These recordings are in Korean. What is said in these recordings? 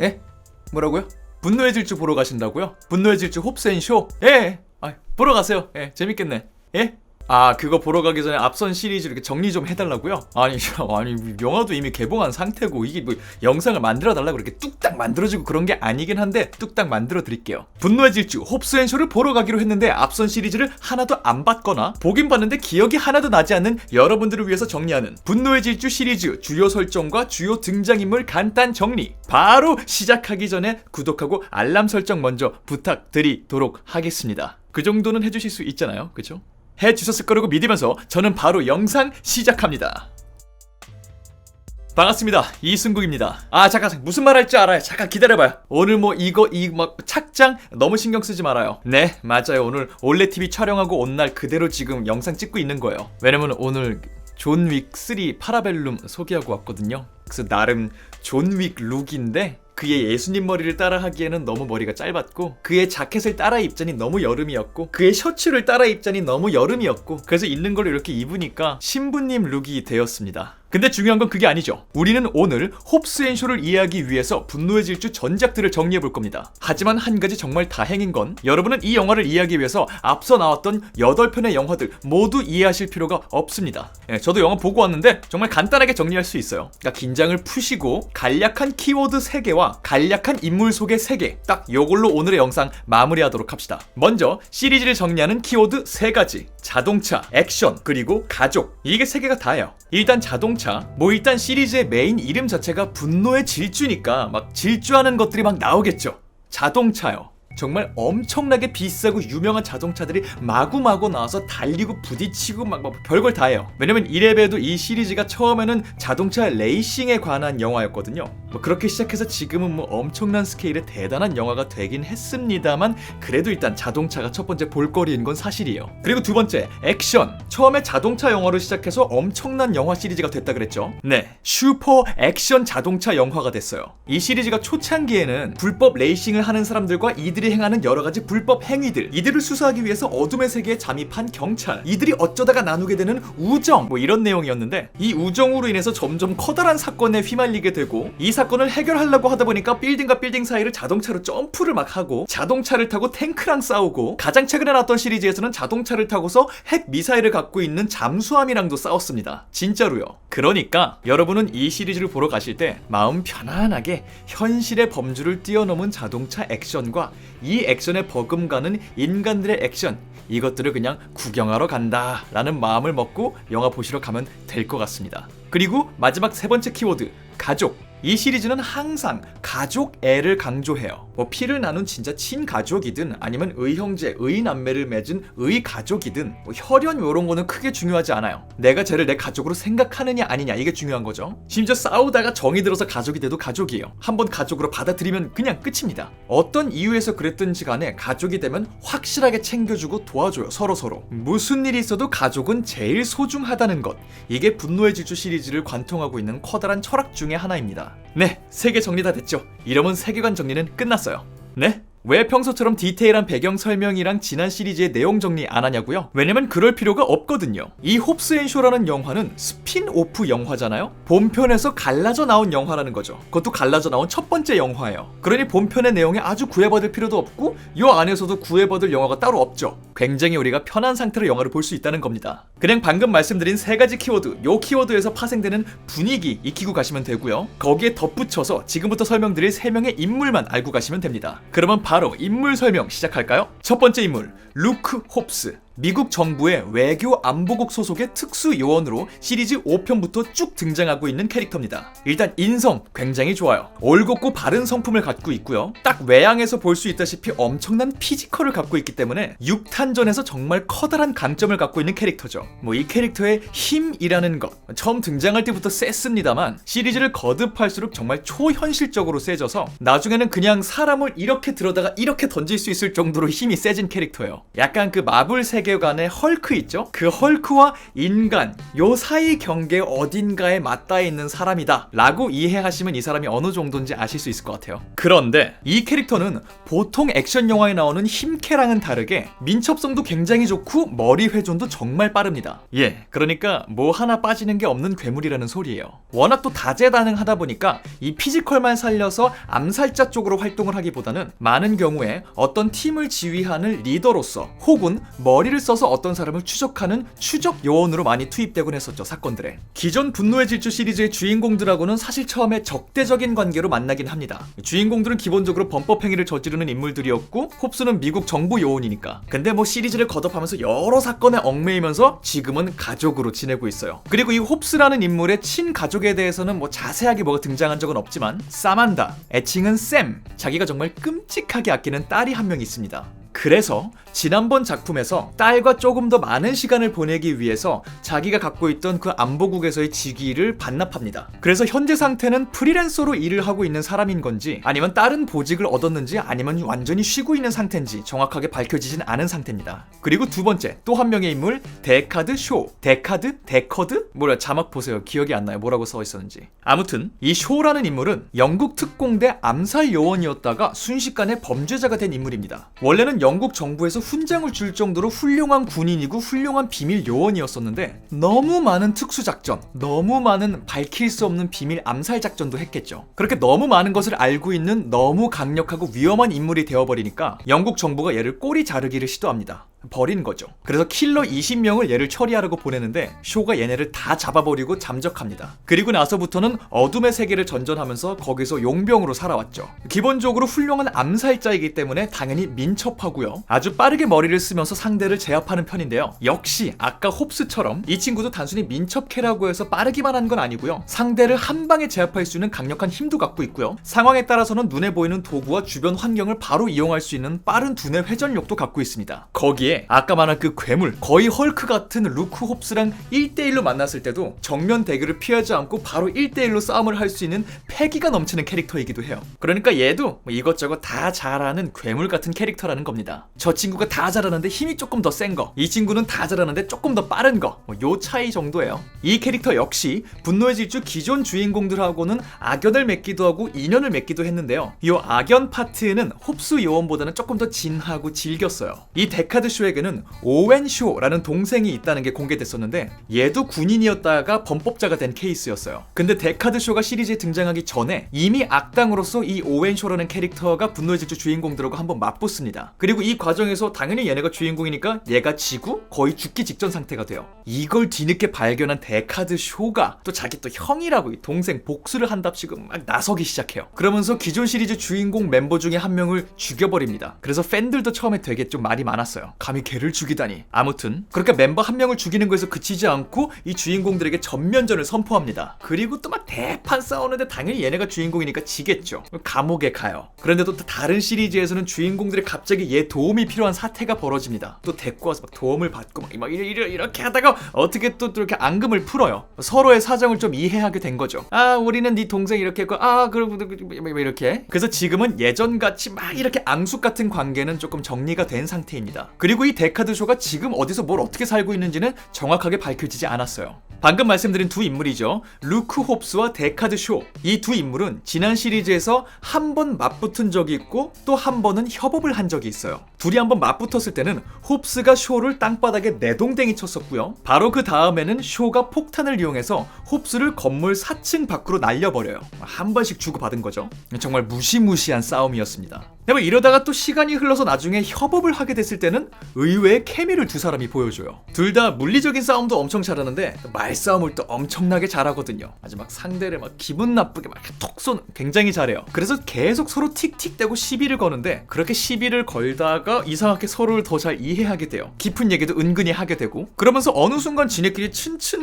예? 뭐라고요? 분노의 질주 보러 가신다고요? 분노의 질주 홉스앤쇼? 예. 보러 가세요. 예, 재밌겠네. 예? 그거 보러 가기 전에 앞선 시리즈 이렇게 정리 좀 해달라고요? 아니, 영화도 이미 개봉한 상태고, 이게 뭐, 영상을 만들어달라고 이렇게 뚝딱 만들어지고 그런 게 아니긴 한데, 뚝딱 만들어 드릴게요. 분노의 질주, 홉스앤쇼를 보러 가기로 했는데, 앞선 시리즈를 하나도 안 봤거나, 보긴 봤는데 기억이 하나도 나지 않는 여러분들을 위해서 정리하는 분노의 질주 시리즈 주요 설정과 주요 등장인물 간단 정리. 바로 시작하기 전에 구독하고 알람 설정 먼저 부탁드리도록 하겠습니다. 그 정도는 해주실 수 있잖아요. 그쵸? 해주셨을 거라고 믿으면서 저는 바로 영상 시작합니다. 반갑습니다. 이승국입니다. 잠깐 무슨 말 할지 알아요. 잠깐 기다려봐요. 오늘 뭐 착장 너무 신경 쓰지 말아요. 네, 맞아요. 오늘 올레TV 촬영하고 온 날 그대로 지금 영상 찍고 있는 거예요. 왜냐면 오늘 존 윅 3 파라벨룸 소개하고 왔거든요. 그래서 나름 존 윅 룩인데, 그의 예수님 머리를 따라하기에는 너무 머리가 짧았고, 그의 자켓을 따라 입자니 너무 여름이었고, 그의 셔츠를 따라 입자니 너무 여름이었고, 그래서 있는 걸 이렇게 입으니까 신부님 룩이 되었습니다. 근데 중요한 건 그게 아니죠. 우리는 오늘 홉스앤쇼를 이해하기 위해서 분노의 질주 전작들을 정리해볼 겁니다. 하지만 한 가지 정말 다행인 건, 여러분은 이 영화를 이해하기 위해서 앞서 나왔던 8편의 영화들 모두 이해하실 필요가 없습니다. 저도 영화 보고 왔는데 정말 간단하게 정리할 수 있어요. 그러니까 긴장을 푸시고 간략한 키워드 3개와 간략한 인물 소개 3개, 딱 요걸로 오늘의 영상 마무리하도록 합시다. 먼저 시리즈를 정리하는 키워드 3가지. 자동차, 액션, 그리고 가족. 이게 3개가 다예요. 일단 자동차, 일단 시리즈의 메인 이름 자체가 분노의 질주니까 막 질주하는 것들이 막 나오겠죠. 자동차요. 정말 엄청나게 비싸고 유명한 자동차들이 마구마구 나와서 달리고 부딪히고 막 별걸 다 해요. 왜냐면 이래봬도 이 시리즈가 처음에는 자동차 레이싱에 관한 영화였거든요. 그렇게 시작해서 지금은 엄청난 스케일의 대단한 영화가 되긴 했습니다만, 그래도 일단 자동차가 첫 번째 볼거리인 건 사실이에요. 그리고 두 번째, 액션. 처음에 자동차 영화로 시작해서 엄청난 영화 시리즈가 됐다 그랬죠. 네, 슈퍼 액션 자동차 영화가 됐어요. 이 시리즈가 초창기에는 불법 레이싱을 하는 사람들과 이들이 행하는 여러가지 불법 행위들, 이들을 수사하기 위해서 어둠의 세계에 잠입한 경찰, 이들이 어쩌다가 나누게 되는 우정, 이런 내용이었는데, 이 우정으로 인해서 점점 커다란 사건에 휘말리게 되고, 이 사건을 해결하려고 하다 보니까 빌딩과 빌딩 사이를 자동차로 점프를 막 하고, 자동차를 타고 탱크랑 싸우고, 가장 최근에 나왔던 시리즈에서는 자동차를 타고서 핵 미사일을 갖고 있는 잠수함이랑도 싸웠습니다. 진짜로요. 그러니까 여러분은 이 시리즈를 보러 가실 때 마음 편안하게 현실의 범주를 뛰어넘은 자동차 액션과 이 액션에 버금가는 인간들의 액션, 이것들을 그냥 구경하러 간다 라는 마음을 먹고 영화 보시러 가면 될 것 같습니다. 그리고 마지막 3번째 키워드, 가족. 이 시리즈는 항상 가족애를 강조해요. 피를 나눈 진짜 친가족이든, 아니면 의형제, 의남매를 맺은 의가족이든, 혈연 요런 거는 크게 중요하지 않아요. 내가 쟤를 내 가족으로 생각하느냐 아니냐, 이게 중요한 거죠. 심지어 싸우다가 정이 들어서 가족이 돼도 가족이에요. 한번 가족으로 받아들이면 그냥 끝입니다. 어떤 이유에서 그랬든지 간에 가족이 되면 확실하게 챙겨주고 도와줘요. 서로서로. 무슨 일이 있어도 가족은 제일 소중하다는 것, 이게 분노의 질주 시리즈를 관통하고 있는 커다란 철학 중에 하나입니다. 네, 3개 정리 다 됐죠? 이러면 세계관 정리는 끝났어요. 네? 왜 평소처럼 디테일한 배경 설명이랑 지난 시리즈의 내용 정리 안 하냐고요? 왜냐면 그럴 필요가 없거든요. 이 홉스앤쇼라는 영화는 스핀오프 영화잖아요? 본편에서 갈라져 나온 영화라는 거죠. 그것도 갈라져 나온 첫 번째 영화예요. 그러니 본편의 내용에 아주 구애받을 필요도 없고, 이 안에서도 구애받을 영화가 따로 없죠. 굉장히 우리가 편한 상태로 영화를 볼 수 있다는 겁니다. 그냥 방금 말씀드린 3가지 키워드, 요 키워드에서 파생되는 분위기 익히고 가시면 되고요. 거기에 덧붙여서 지금부터 설명드릴 3명의 인물만 알고 가시면 됩니다. 그러면 바로 인물 설명 시작할까요? 첫 번째 인물, 루크 홉스. 미국 정부의 외교 안보국 소속의 특수 요원으로 시리즈 5편부터 쭉 등장하고 있는 캐릭터입니다. 일단 인성 굉장히 좋아요. 올곧고 바른 성품을 갖고 있고요. 딱 외양에서 볼 수 있다시피 엄청난 피지컬을 갖고 있기 때문에 6탄전에서 정말 커다란 강점을 갖고 있는 캐릭터죠. 이 캐릭터의 힘이라는 것, 처음 등장할 때부터 셌습니다만 시리즈를 거듭할수록 정말 초현실적으로 세져서 나중에는 그냥 사람을 이렇게 들어다가 이렇게 던질 수 있을 정도로 힘이 세진 캐릭터예요. 약간 그 마블 세계 세계관의 헐크 있죠? 그 헐크와 인간 요 사이 경계 어딘가에 맞닿아 있는 사람이다 라고 이해하시면 이 사람이 어느 정도인지 아실 수 있을 것 같아요. 그런데 이 캐릭터는 보통 액션 영화에 나오는 힘캐랑은 다르게 민첩성도 굉장히 좋고 머리 회전도 정말 빠릅니다. 예, 그러니까 뭐 하나 빠지는 게 없는 괴물이라는 소리예요. 워낙 또 다재다능하다 보니까 이 피지컬만 살려서 암살자 쪽으로 활동을 하기보다는 많은 경우에 어떤 팀을 지휘하는 리더로서 혹은 머리를 써서 어떤 사람을 추적하는 추적 요원으로 많이 투입되곤 했었죠, 사건들에. 기존 분노의 질주 시리즈의 주인공들하고는 사실 처음에 적대적인 관계로 만나긴 합니다. 주인공들은 기본적으로 범법 행위를 저지르는 인물들이었고 홉스는 미국 정부 요원이니까. 근데 뭐 시리즈를 거듭하면서 여러 사건에 얽매이면서 지금은 가족으로 지내고 있어요. 그리고 이 홉스라는 인물의 친가족에 대해서는 뭐 자세하게 뭐가 등장한 적은 없지만 사만다, 애칭은 샘, 자기가 정말 끔찍하게 아끼는 딸이 한 명 있습니다. 그래서 지난번 작품에서 딸과 조금 더 많은 시간을 보내기 위해서 자기가 갖고 있던 그 안보국에서의 직위를 반납합니다. 그래서 현재 상태는 프리랜서로 일을 하고 있는 사람인 건지 아니면 다른 보직을 얻었는지 아니면 완전히 쉬고 있는 상태인지 정확하게 밝혀지진 않은 상태입니다. 그리고 두 번째 또 한 명의 인물 데카드 쇼. 데커드? 뭐야, 자막 보세요. 기억이 안 나요. 뭐라고 써 있었는지. 아무튼 이 쇼라는 인물은 영국 특공대 암살 요원이었다가 순식간에 범죄자가 된 인물입니다. 원래는 영국 정부에서 훈장을 줄 정도로 훌륭한 군인이고 훌륭한 비밀 요원이었었는데 너무 많은 특수작전, 너무 많은 밝힐 수 없는 비밀 암살 작전도 했겠죠. 그렇게 너무 많은 것을 알고 있는 너무 강력하고 위험한 인물이 되어버리니까 영국 정부가 얘를 꼬리 자르기를 시도합니다. 버린 거죠. 그래서 킬러 20명을 얘를 처리하려고 보내는데 쇼가 얘네를 다 잡아버리고 잠적합니다. 그리고 나서부터는 어둠의 세계를 전전하면서 거기서 용병으로 살아왔죠. 기본적으로 훌륭한 암살자이기 때문에 당연히 민첩하고요. 아주 빠르게 머리를 쓰면서 상대를 제압하는 편인데요. 역시 아까 홉스처럼 이 친구도 단순히 민첩캐라고 해서 빠르기만 한 건 아니고요. 상대를 한 방에 제압할 수 있는 강력한 힘도 갖고 있고요. 상황에 따라서는 눈에 보이는 도구와 주변 환경을 바로 이용할 수 있는 빠른 두뇌 회전력도 갖고 있습니다. 거기에 아까 말한 그 괴물, 거의 헐크 같은 루크 홉스랑 1대1로 만났을 때도 정면 대결을 피하지 않고 바로 1대1로 싸움을 할 수 있는 패기가 넘치는 캐릭터이기도 해요. 그러니까 얘도 뭐 이것저것 다 잘하는 괴물 같은 캐릭터라는 겁니다. 저 친구가 다 잘하는데 힘이 조금 더 센 거, 이 친구는 다 잘하는데 조금 더 빠른 거, 요 차이 정도예요. 이 캐릭터 역시 분노의 질주 기존 주인공들하고는 악연을 맺기도 하고 인연을 맺기도 했는데요. 이 악연 파트에는 홉스 요원보다는 조금 더 진하고 질겼어요. 이 데카드 쇼에게는 오웬 쇼라는 동생이 있다는 게 공개됐었는데 얘도 군인이었다가 범법자가 된 케이스였어요. 근데 데카드 쇼가 시리즈에 등장하기 전에 이미 악당으로서 이 오웬 쇼라는 캐릭터가 분노의 질주 주인공들하고 한번 맞붙습니다. 그리고 이 과정에서 당연히 얘네가 주인공이니까 얘가 지고 거의 죽기 직전 상태가 돼요. 이걸 뒤늦게 발견한 데카드 쇼가 또 자기 또 형이라고 이 동생 복수를 한답시고 막 나서기 시작해요. 그러면서 기존 시리즈 주인공 멤버 중에 한 명을 죽여버립니다. 그래서 팬들도 처음에 되게 좀 말이 많았어요. 감히 걔를 죽이다니. 아무튼 그렇게 멤버 한 명을 죽이는 거에서 그치지 않고 이 주인공들에게 전면전을 선포합니다. 그리고 또 막 대판 싸우는데 당연히 얘네가 주인공이니까 지겠죠. 감옥에 가요. 그런데 또 다른 시리즈에서는 주인공들이 갑자기 얘 도움이 필요한 사태가 벌어집니다. 또 데리고 와서 막 도움을 받고 막 이렇게 하다가 어떻게 또 이렇게 앙금을 풀어요. 서로의 사정을 좀 이해하게 된 거죠. 아, 우리는 네 동생 이렇게 했고, 아, 그리고 이렇게. 그래서 지금은 예전같이 막 이렇게 앙숙 같은 관계는 조금 정리가 된 상태입니다. 그리고 이 데카드 쇼가 지금 어디서 뭘 어떻게 살고 있는지는 정확하게 밝혀지지 않았어요. 방금 말씀드린 두 인물이죠. 루크 홉스와 데카드 쇼. 이 두 인물은 지난 시리즈에서 한 번 맞붙은 적이 있고 또 한 번은 협업을 한 적이 있어요. 둘이 한번 맞붙었을 때는 홉스가 쇼를 땅바닥에 내동댕이 쳤었고요. 바로 그 다음에는 쇼가 폭탄을 이용해서 홉스를 건물 4층 밖으로 날려버려요. 한 번씩 주고받은 거죠. 정말 무시무시한 싸움이었습니다. 뭐 이러다가 또 시간이 흘러서 나중에 협업을 하게 됐을 때는 의외의 케미를 두 사람이 보여줘요. 둘 다 물리적인 싸움도 엄청 잘하는데 말싸움을 또 엄청나게 잘하거든요. 아주 막 상대를 막 기분 나쁘게 막 톡 쏘는, 굉장히 잘해요. 그래서 계속 서로 틱틱대고 시비를 거는데 그렇게 시비를 걸다가 이상하게 서로를 더 잘 이해하게 돼요. 깊은 얘기도 은근히 하게 되고 그러면서 어느 순간 지네끼리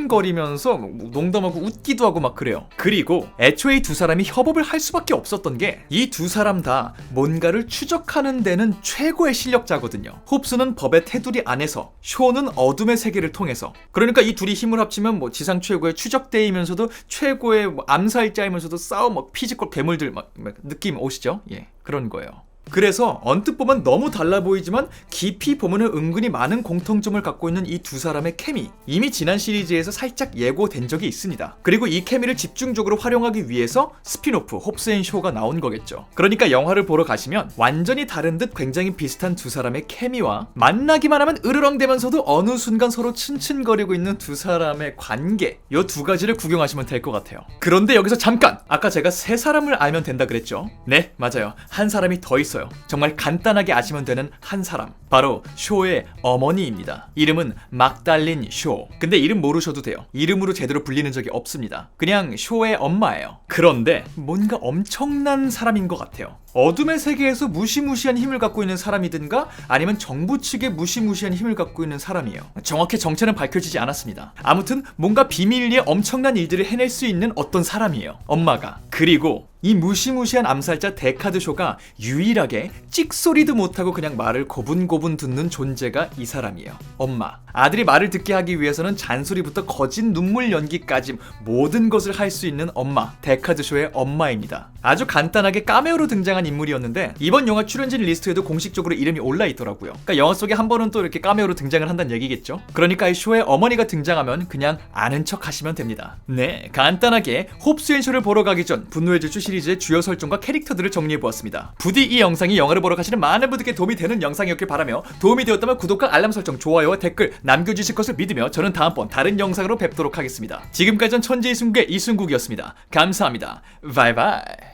츤츤거리면서 농담하고 웃기도 하고 막 그래요. 그리고 애초에 이 두 사람이 협업을 할 수밖에 없었던 게 이 두 사람 다 뭔가를 추적하는 데는 최고의 실력자거든요. 홉스는 법의 테두리 안에서, 쇼는 어둠의 세계를 통해서. 그러니까 이 둘이 힘을 합치면 뭐 지상 최고의 추적대이면서도 최고의 뭐 암살자이면서도 싸움 막 피지컬 괴물들 막 느낌 오시죠? 예, 그런 거예요. 그래서 언뜻 보면 너무 달라 보이지만 깊이 보면은 은근히 많은 공통점을 갖고 있는 이 두 사람의 케미, 이미 지난 시리즈에서 살짝 예고된 적이 있습니다. 그리고 이 케미를 집중적으로 활용하기 위해서 스피노프 홉스 앤 쇼가 나온 거겠죠. 그러니까 영화를 보러 가시면 완전히 다른 듯 굉장히 비슷한 두 사람의 케미와 만나기만 하면 으르렁대면서도 어느 순간 서로 츤츤거리고 있는 두 사람의 관계, 이 두 가지를 구경하시면 될 것 같아요. 그런데 여기서 잠깐! 아까 제가 세 사람을 알면 된다 그랬죠? 네, 맞아요. 한 사람이 더 있어요. 정말 간단하게 아시면 되는 한 사람, 바로 쇼의 어머니입니다. 이름은 막달린 쇼. 근데 이름 모르셔도 돼요. 이름으로 제대로 불리는 적이 없습니다. 그냥 쇼의 엄마예요. 그런데 뭔가 엄청난 사람인 것 같아요. 어둠의 세계에서 무시무시한 힘을 갖고 있는 사람이든가 아니면 정부 측의 무시무시한 힘을 갖고 있는 사람이에요. 정확히 정체는 밝혀지지 않았습니다. 아무튼 뭔가 비밀리에 엄청난 일들을 해낼 수 있는 어떤 사람이에요, 엄마가. 그리고 이 무시무시한 암살자 데카드 쇼가 유일하게 찍소리도 못하고 그냥 말을 고분고분 듣는 존재가 이 사람이에요, 엄마. 아들이 말을 듣게 하기 위해서는 잔소리부터 거짓 눈물 연기까지 모든 것을 할 수 있는 엄마, 데카드 쇼의 엄마입니다. 아주 간단하게 카메오로 등장한 인물이었는데 이번 영화 출연진 리스트에도 공식적으로 이름이 올라있더라고요. 그러니까 영화 속에 한 번은 또 이렇게 카메오로 등장을 한다는 얘기겠죠. 그러니까 이 쇼의 어머니가 등장하면 그냥 아는 척 하시면 됩니다. 네, 간단하게 홉스 앤 쇼를 보러 가기 전 분노의 질주 시리즈의 주요 설정과 캐릭터들을 정리해보았습니다. 부디 이 영상이 영화를 보러 가시는 많은 분들께 도움이 되는 영상이었길 바라며, 도움이 되었다면 구독과 알람 설정, 좋아요와 댓글 남겨주실 것을 믿으며 저는 다음번 다른 영상으로 뵙도록 하겠습니다. 지금까지 전 천재의 순국의 이순국이었습니다. 감사합니다. 바이바이.